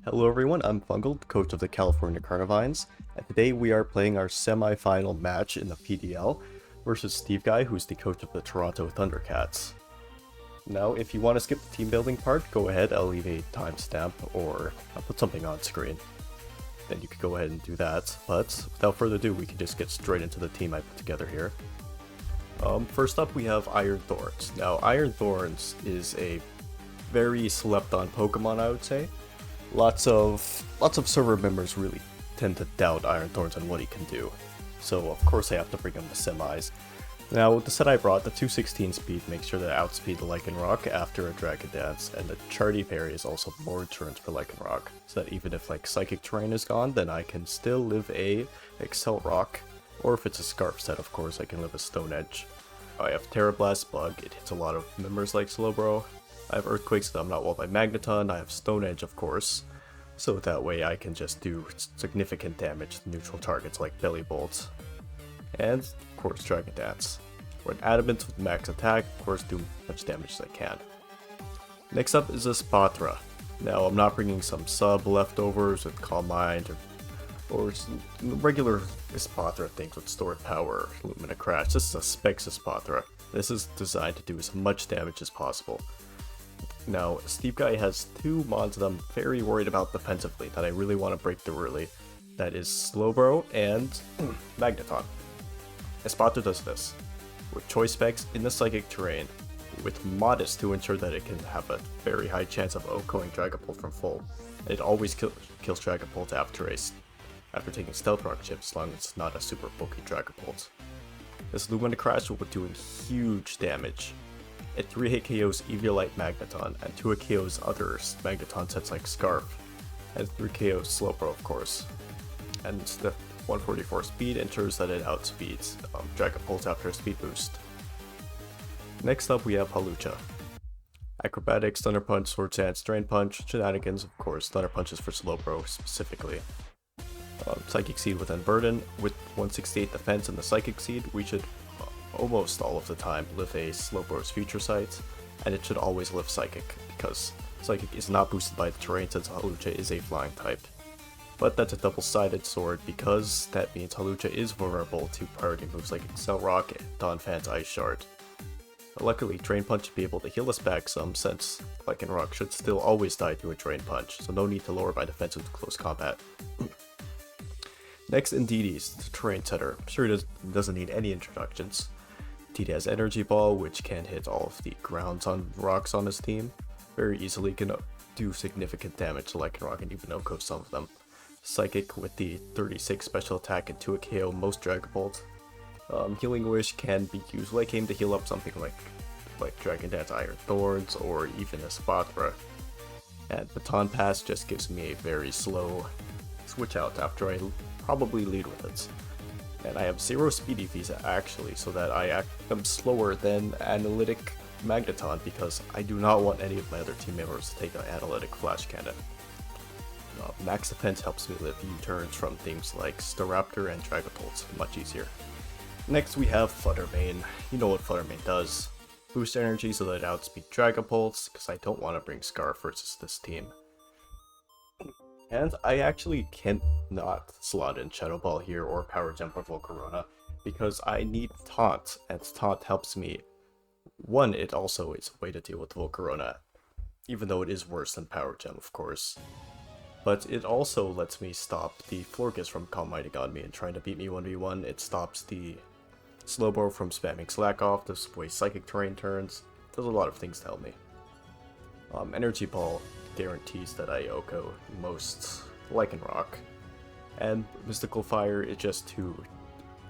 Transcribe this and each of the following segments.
Hello everyone, I'm Fungal, coach of the California Carnivines, and today we are playing our semi-final match in the PDL versus Steve Guy, who's the coach of the Toronto Thundercats. Now, if you want to skip the team building part, go ahead, I'll leave a timestamp or I'll put something on screen. Then you can go ahead and do that, but without further ado, we can just get straight into the team I put together here. First up we have Iron Thorns. Now, Iron Thorns is a very slept on Pokemon, I would say. Lots of server members really tend to doubt Iron Thorns and what he can do, so of course I have to bring him to semis. Now with the set I brought, the 216 speed makes sure to outspeed the Lycanroc after a Dragon Dance, and the Chardy Parry is also more turns for Lycanroc, so that even if like Psychic Terrain is gone, then I can still live a Excel Rock, or if it's a Scarf set of course I can live a Stone Edge. I have Terra Blast Bug, it hits a lot of members like Slowbro. I have Earthquake so that I'm not walled by Magneton, I have Stone Edge of course, so that way I can just do significant damage to neutral targets like Belly Bolt. And of course Dragon Dance. We're an Adamant with max attack, of course do much damage as I can. Next up is Espathra. Now I'm not bringing some sub leftovers with Calm Mind or some regular Espathra things with stored power, Lumina Crash. This is a Specs Espathra. This is designed to do as much damage as possible. Now, Steve Guy has two mons that I'm very worried about defensively that I really want to break through early. That is Slowbro and Magneton. Espathra does this, with choice specs in the Psychic Terrain, with Modest to ensure that it can have a very high chance of OHKOing Dragapult from full. It always kills Dragapult after taking Stealth Rock chips as long as it's not a super bulky Dragapult. This Lumina Crash will be doing huge damage. It 3-hit KOs Eviolite Magneton, and 2-hit KOs other Magneton sets like Scarf, and 3 KOs Slowbro of course. And the 144 speed ensures that it outspeeds Dragapult after a speed boost. Next up we have Hawlucha. Acrobatics, Thunder Punch, Sword Stance, Drain Punch, Shenanigans of course, Thunder Punch is for Slowbro specifically. Psychic Seed with Unburden, with 168 defense and the Psychic Seed, we should almost all of the time live a Slowbro's Future Sight, and it should always live Psychic, because Psychic is not boosted by the terrain since Hawlucha is a flying type. But that's a double-sided sword because that means Hawlucha is vulnerable to priority moves like Excel Rock and Donphan's Ice Shard. Luckily, Drain Punch should be able to heal us back some since Lycanroc should still always die to a Drain Punch, so no need to lower my defense with close combat. Next, Indeedee, the terrain setter. I'm sure it doesn't need any introductions. Indeedee has Energy Ball, which can hit all of the grounds on rocks on his team. Very easily can do significant damage to Lycanroc and even OHKO some of them. Psychic with the 36 special attack and 2 KO most Dragapult. Healing Wish can be used late game to heal up something like Dragon Dance Iron Thorns or even Espathra. And Baton Pass just gives me a very slow switch out after I probably lead with it. And I have 0 speedy visa actually, so that I am slower than Analytic Magneton because I do not want any of my other team members to take an Analytic Flash Cannon. Max defense helps me live U-turns from things like Staraptor and Dragapult much easier. Next we have Flutter Mane. You know what Flutter Mane does. Boost energy so that it outspeeds Dragapults, because I don't want to bring Scarf versus this team. And I actually cannot slot in Shadow Ball here or Power Gem or Volcarona because I need Taunt, and Taunt helps me. One, it also is a way to deal with Volcarona, even though it is worse than Power Gem of course. But it also lets me stop the Florges from Calm Minding on me and trying to beat me 1v1. It stops the Slowbro from spamming Slack Off, this way Psychic Terrain turns. Does a lot of things to help me. Energy Ball guarantees that I OHKO most Lycanroc, and Mystical Fire is just to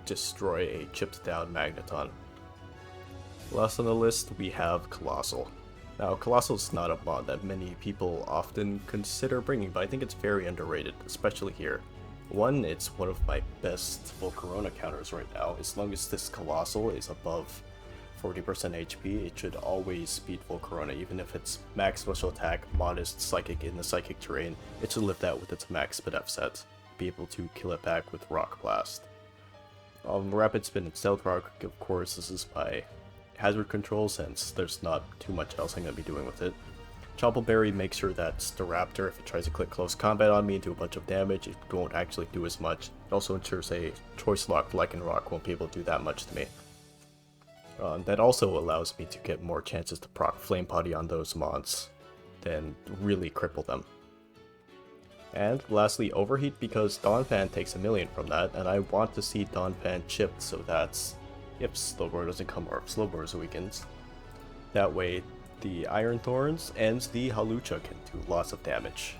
destroy a chipped down Magneton. Last on the list we have Colossal. Now Colossal is not a mod that many people often consider bringing, but I think it's very underrated, especially here. One, it's one of my best Volcarona counters right now. As long as this Colossal is above 40% HP, it should always beat Volcarona, even if it's max special attack, modest Psychic in the Psychic Terrain, it should live that with its max SPDF set, be able to kill it back with Rock Blast. Rapid Spin and Stealth Rock, of course, this is my hazard control since there's not too much else I'm going to be doing with it. Choppleberry makes sure that the Raptor, if it tries to click close combat on me and do a bunch of damage, it won't actually do as much. It also ensures a choice locked Lycanroc won't be able to do that much to me. That also allows me to get more chances to proc Flame Potty on those mons, then really cripple them. And lastly, Overheat, because Donphan takes 1,000,000 from that, and I want to see Donphan chipped so that if Slowbro doesn't come or if Slowbro weakens, that way the Iron Thorns and the Hawlucha can do lots of damage.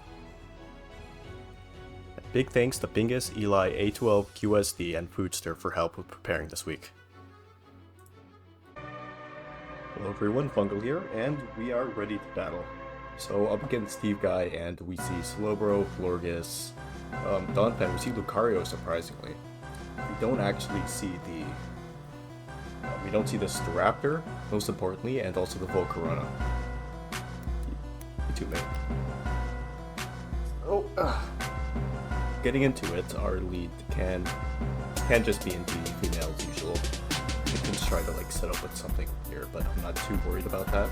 Big thanks to Bingus, Eli, A12, QSD, and Foodster for help with preparing this week. Hello everyone, Fungal here, and we are ready to battle. So up against Steve Guy, and we see Slowbro, Florges, Donphan, we see Lucario surprisingly. We don't actually see the... we don't see the Staraptor, most importantly, and also the Volcarona. Too many. Getting into it, our lead can just be indeed female as usual. We can just try to like set up with something here, but I'm not too worried about that.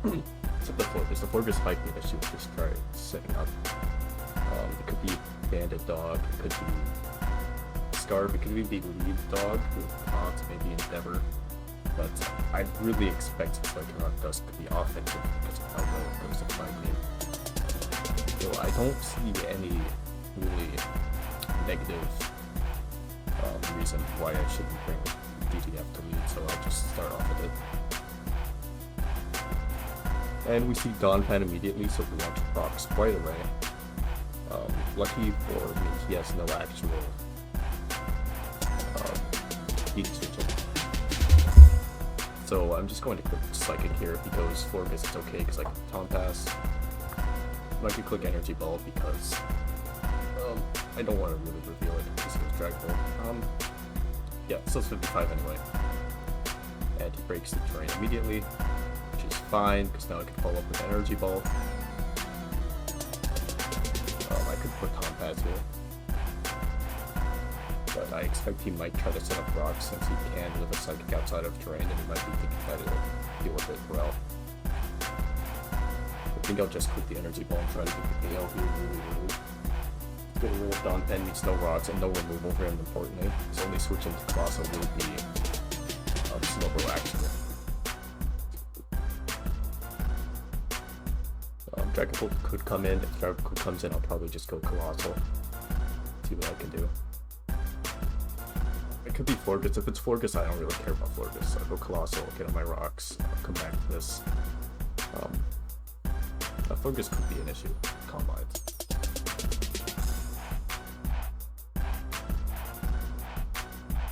Except the Florges. The Florges might be an issue. Just try setting up. It could be Bandit Dog. It could be Scarf. It could even be Lead Dog with Taunt, maybe Endeavor. But I really expect this Lycanroc Dusk to be offensive because of how well it goes to fight me. So I don't see any really negative reason why I shouldn't bring DTF to lead, so I'll just start off with it. And we see Donphan immediately, so we launch procs quite away. Lucky for me, he has no actual heat switching. So I'm just going to click Psychic here. If he goes Florges, it's okay because I can Taunt Pass. I could click Energy Ball because I don't want to really reveal it because it was Dragon Ball. Yeah, so it's 55 anyway. And he breaks the terrain immediately, which is fine because now I can follow up with Energy Ball. I could put Taunt Pass here. But I expect he might try to set up rocks since he can with a Psychic outside of terrain, and he might be thinking that it'll deal with it well. I think I'll just click the Energy Ball and try to get the KO here really. Getting rid of Donphan needs no rocks and no removal for him, importantly. His only switching to Colossal will be Slowbro actually. Dragon Bolt could come in. If Dragon Bolt comes in, I'll probably just go Colossal. See what I can do. It could be Florges. If it's Florges, I don't really care about Florges. So I'll go Colossal, get on my rocks, I'll come back to this. Florges could be an issue. Calm Minds.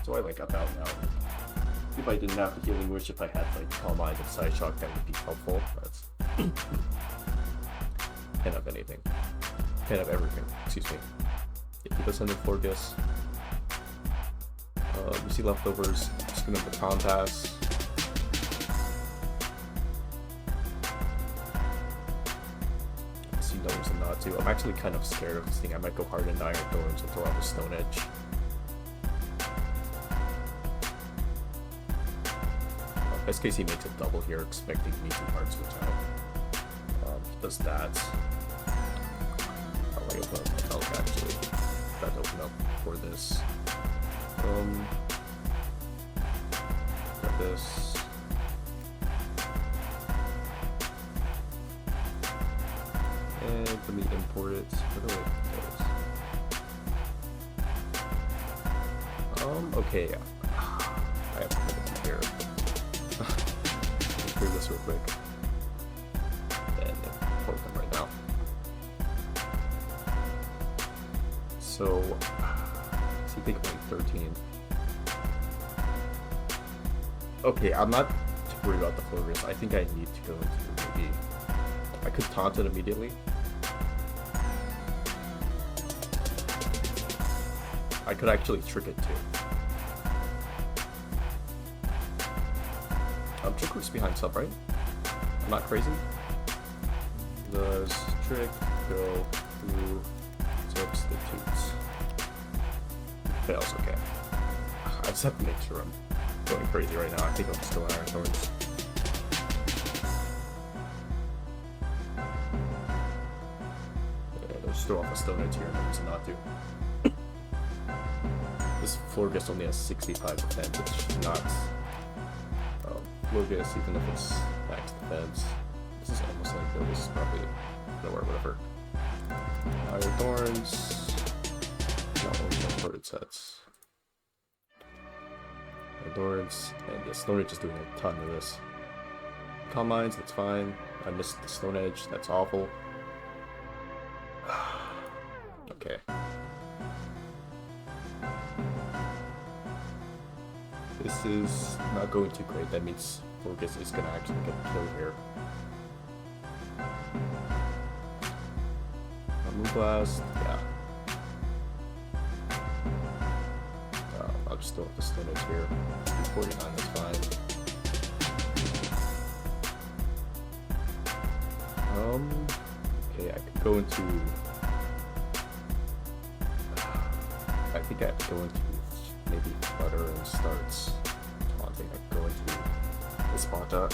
So I like up out now. If I didn't have the Healing Wish, if I had like Calm Minds and Side Shock, that would be helpful. But can't have anything. Can't have everything. Excuse me. If he doesn't have Florges. We see leftovers. Just gonna Baton Pass. I see no reason not to. I'm actually kind of scared of this thing. I might go hard into Iron Thorns and throw out the Stone Edge. Best case he makes a double here, expecting me to hard switch out. He does that. I'll open up Elk actually. Try to open up for this. Got this. And let me import it. Where do I put it? Okay, I have to put it here. Let's clear this real quick. And import them right now. So, I think like 13. Okay, I'm not too worried about the Florges. I think I need to go into maybe... I could taunt it immediately. I could actually trick it too. Trick works behind sub, right? I'm not crazy. Does trick go through substitutes? Fails, okay. I just have to make sure I'm going crazy right now. I think I'm still Iron Thorns. I'll just throw off a Stone Edge here and no reason not to. This Florges only has 65 defense, which is not Florges, even if it's max defense. This is almost like though, this is probably nowhere, whatever. Iron Thorns. No, sorted sets. Iron Thorns, and yeah, Stone Edge is doing a ton of this. Carnivines, that's fine. I missed the Stone Edge, that's awful. Okay. This is not going too great. That means Florges is gonna actually get killed here. Moonblast, yeah. I'll just throw up the Stone Edge here. 49, that's fine. Okay, I could go into. I think I have to go into maybe Flutter and starts taunting. I could go into Espathra.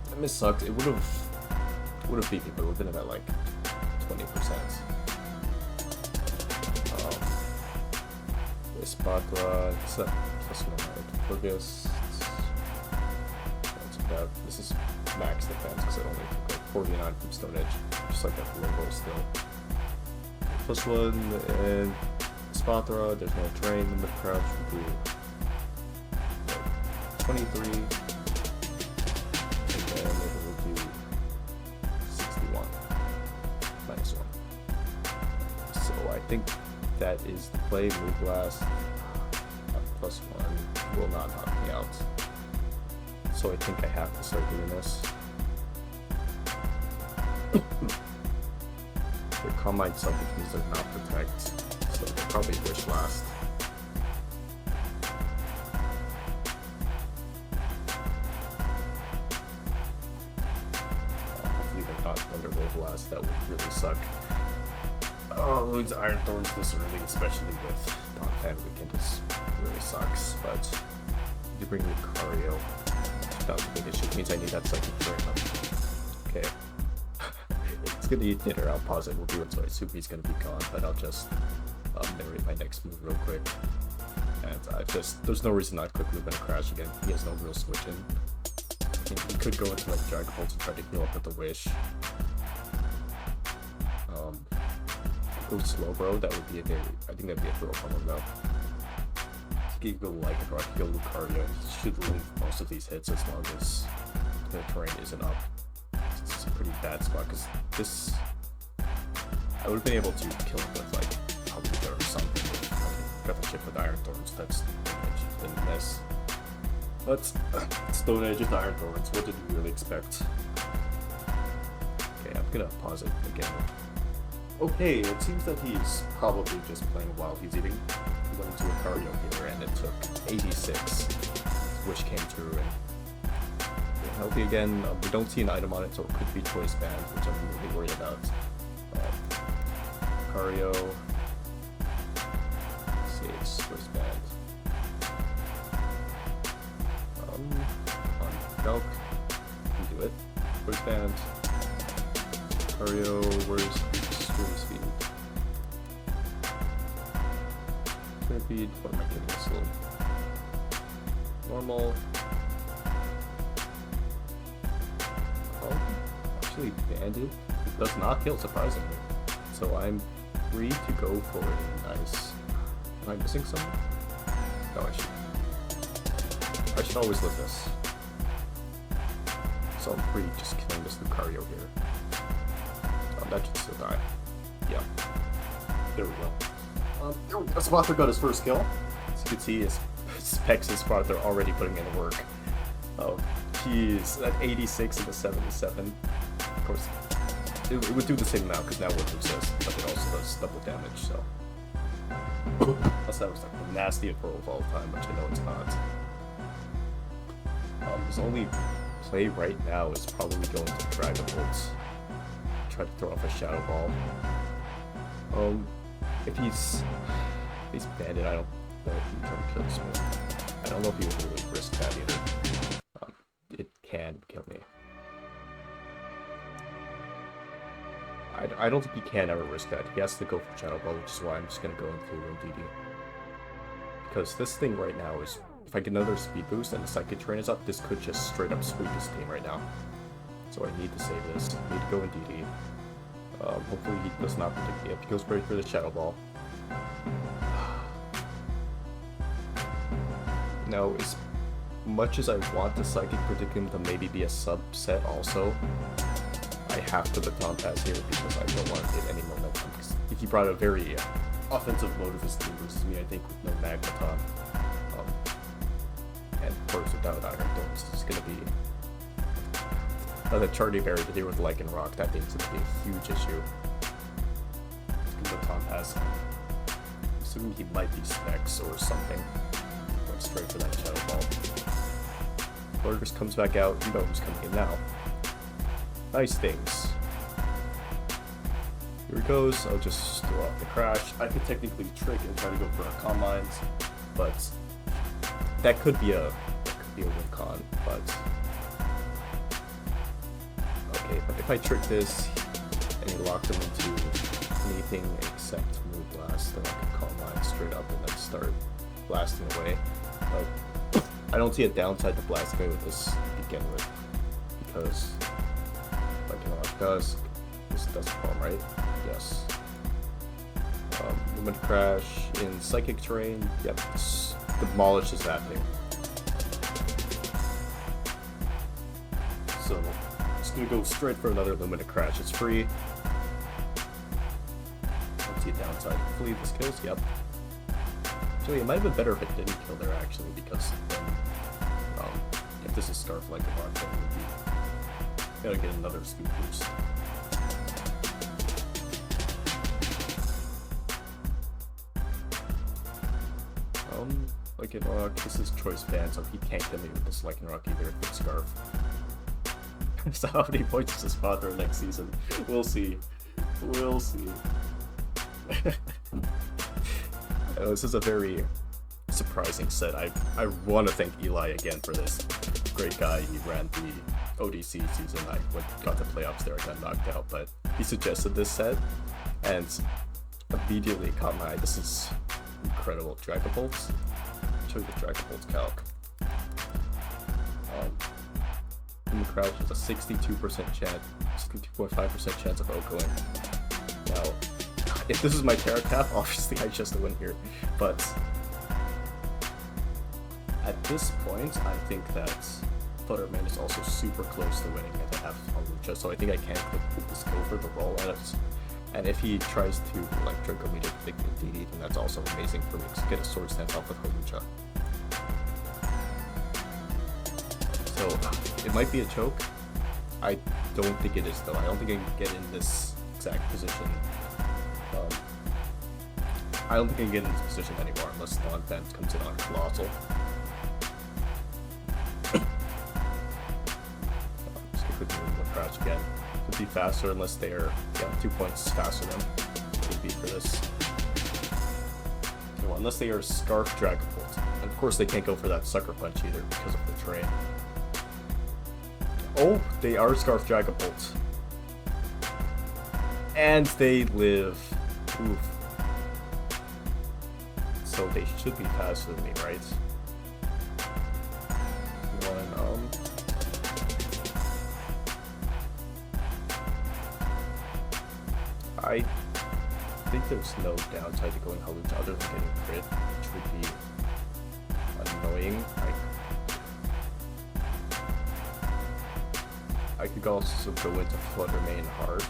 That miss sucked. It would have beat me, but it would have been at like 20%. Espathra, it's a plus 1 Florges. This is max defense because it only took like 49 from Stone Edge, just like that limbo still. Plus 1 and Espathra, there's no terrain limit crouch, we'll do 23, and then we'll do 61, minus 1. So I think that is the play. Moonblast, plus 1 will not knock me out. So I think I have to start doing this. Their Carnivine suck, which means they're not protect, so they'll probably wish last. Hopefully they're not Thunderwave last, that would really suck. Oh, lose Iron Thorns this early, especially with Thundercat Weekend, this really sucks, but you bring Lucario. That was a big issue. It means I need that psychic for him. Okay. It's gonna eat dinner. I'll pause it. We'll do it so I assume he's gonna be gone, but I'll just narrate my next move real quick. And there's no reason not quickly gonna crash again. He has no real switch in. I mean, he could go into like Dragon Bolt and try to heal up with the Wish. Go slow, bro. That would be I think that'd be a throw from him though. He could go like a rock, go Lucario. He should live most of these hits as long as the terrain isn't up. This is a pretty bad spot because this. I would have been able to kill him with like Lumina or something. Got the chip with Iron Thorns. That's didn't miss. But Stone Edge with Iron Thorns. What did you really expect? Okay, I'm gonna pause it again. Okay, it seems that he's probably just playing while he's eating. He went into a Lucario here and it took 86. Wish came through and healthy again. We don't see an item on it, so it could be Choice Band, which I'm really worried about. Lucario. Let's see, it's Choice Band. On Delk. Can do it. Choice Band. Lucario, where's speed? Turn speed, what am I getting slow? Normal. Actually banded. It does not kill, surprisingly. So I'm free to go for a nice. Am I missing something? No, I should always live this. So I'm free just killing this Lucario here. That should still die. Yeah. There we go. Espathra got his first kill. As you can see, his specs and Espathra are already putting in the work. Oh, jeez. That 86 and the 77. Of course, it would do the same amount because now we're resist, but it also does double damage, so. Plus, that was like the nastiest roll of all time, which I know it's not. His only play right now is probably going to Dragon Bolts. Try to throw off a Shadow Ball. If he's banded, I don't know if he can kill this one. I don't know if he would really risk that either. It can kill me. I don't think he can ever risk that. He has to go for Shadow Ball, which is why I'm just gonna go into DD. Because this thing right now is, if I get another speed boost and the Psychic Terrain is up, this could just straight up sweep his team right now. So I need to save this. I need to go in DD. Hopefully he does not predict me. If he goes straight for the Shadow Ball. Now, as much as I want the Psychic predict him to maybe be a subset also, I have to baton pass here because I don't want to get any momentum. If he brought a very offensive mode of his team versus me, I think with no Magneton. And of course without Iron Dome, it's just going to be the Chardy Berry to deal with Lycanroc. That thing's going to be a huge issue. It's going to baton pass. Assuming he might be Specs or something. Going straight for that Shadow Ball. Burgers comes back out. You know who's coming in now. Nice things. Here he goes. I'll just throw off the Crash. I could technically trick and try to go for a Carnivines, but that could be a win con. But okay, but if I trick this and he locked him into anything except Moon Blast, then I could Carnivine straight up and then start blasting away. But I don't see a downside to blasting away with this to begin with, because does this does form, right? Yes. Lumina Crash in Psychic Terrain. Yep, this demolishes that thing. So it's gonna go straight for another Lumina Crash. It's free. Don't see a downside. Hopefully this kills. Yep. Actually, it might have been better if it didn't kill there actually, because then, if this is Scarf like a rock, then it would be. Gotta get another speed boost. Lycanroc, this is choice band, so he can't kill me with this Lycanroc either if it's Scarf. So how many points is Espathra next season? We'll see. We'll see. This is a very surprising set. I want to thank Eli again for this. Great guy. He ran the ODC season. I got the playoffs there. I got knocked out, but he suggested this set, and immediately caught my eye. This is incredible. Dragapults. Show you the Dragapults calc. The Crouch has a 62% chance, 62.5% chance of outgoing. Now, if this is my Terra Cap, obviously I just win here, but at this point, I think that Flutter Mane is also super close to winning and I have Halucha, so I think I can click the skill for the roll at it. And if he tries to like Draco me to click the DD, then that's also amazing for me to get a Sword Stance off with Halucha. So it might be a choke. I don't think it is though. I don't think I can get in this exact position. I don't think I can get in this position anymore unless non-fence comes in on Colossal. Crouch again. Could be faster unless they are 2 points faster than would be for this. Well, unless they are Scarf Dragapult. And of course they can't go for that Sucker Punch either because of the terrain. Oh, they are Scarf Dragapult. And they live. Oof. So they should be faster than me, right? I think there's no downside to going Halucha other than getting crit, which would be annoying. I could also go into Flutter Mane hard.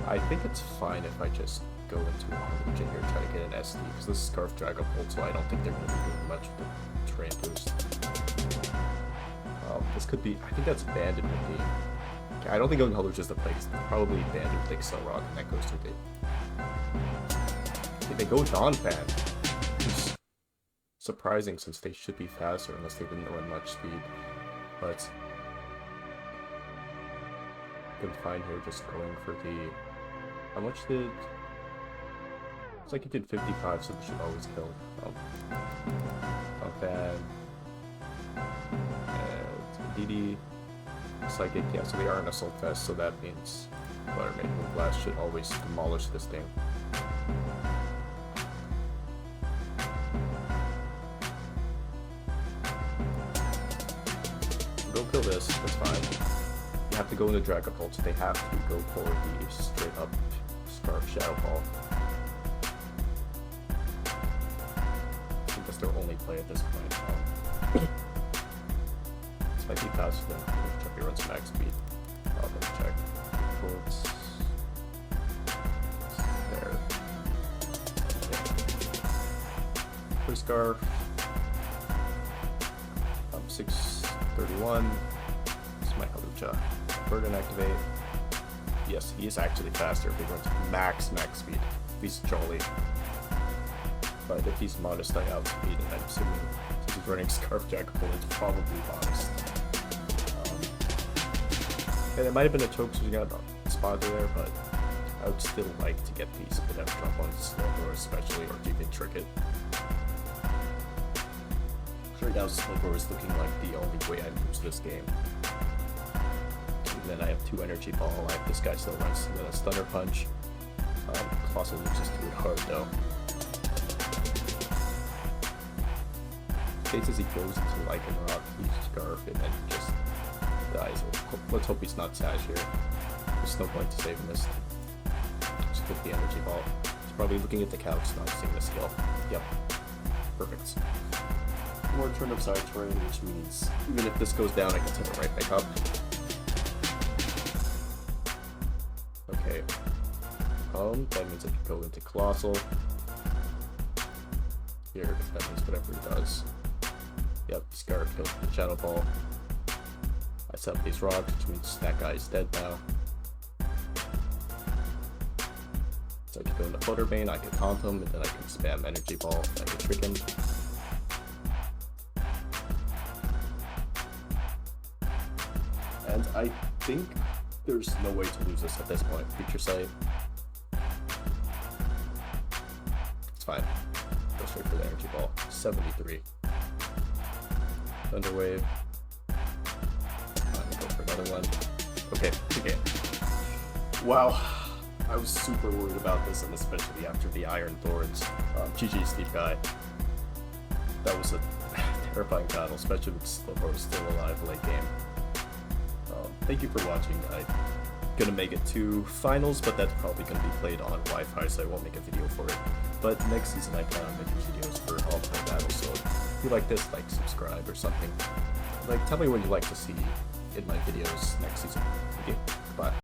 I think it's fine if I just go into Halucha here and try to get an SD, because this is Scarf Dragapult, so I don't think they're going to be doing much with the terrain boost. This could be, I think that's Banded with the, okay, I don't think going Halucha is the place. Probably Banded with Excel Rock, and that goes to the, okay, they go non-ban, which is surprising since they should be faster unless they didn't run much speed, but I'm fine here just going for the, how much did, it's like it did 55, so they should always kill. Not bad. PD, Psychic, yeah, so they are an Assault Vest, so that means Flutter Mane Blast should always demolish this thing. Go kill this, that's fine. You have to go into Dragon Pulse, they have to go for the straight up Scarf Shadow Ball. I think that's their only play at this point. This might be faster than check your runs max speed. Let me check. Pulse. There. Yeah. First Scarf. 631. This is my Halucha. Burden activate. Yes, he is actually faster if he runs max speed. If he's Jolly. But if he's modest, I outspeed, and I'm assuming since he's running Scarf Jackal, it's probably modest. And it might have been a choke, so you got a Espathra there, but I would still like to get these without drop on slow throw, especially, or if you can trick it. Right now, Slowbro is looking like the only way I lose this game. And then I have 2 Energy Ball, I have this guy still runs, and then a Thunder Punch. Colossal loses to it hard though. Cases he goes into Lycanroc, he's Scarf, and then he just dies. Let's hope he's not Sash here. There's no point to saving this. Just click the Energy Ball. He's probably looking at the couch, not seeing the skill. Yep. Perfect. More turn up side terrain, which means even if this goes down, I can take it right back up. Okay. That means I can go into Colossal. Here, that means whatever he does. Yep, Scarf kills the Shadow Ball. I set up these rocks, which means that guy is dead now. So I can go into Flutter Mane, I can taunt him, and then I can spam Energy Ball, I can trick him. And I think there's no way to lose this at this point. Future Sight. It's fine. Go straight for the Energy Ball. 73. Thunder Wave. Go for another one. Okay, good game. Wow. I was super worried about this, and especially after the Iron Thorns. GG, Steve Guy. That was a terrifying battle, especially with Slowbro still alive late game. Thank you for watching. I'm gonna make it to finals, but that's probably gonna be played on Wi-Fi, so I won't make a video for it. But next season I plan on making videos for all my battles, so if you like this, like, subscribe or something. Like, tell me what you'd like to see in my videos next season.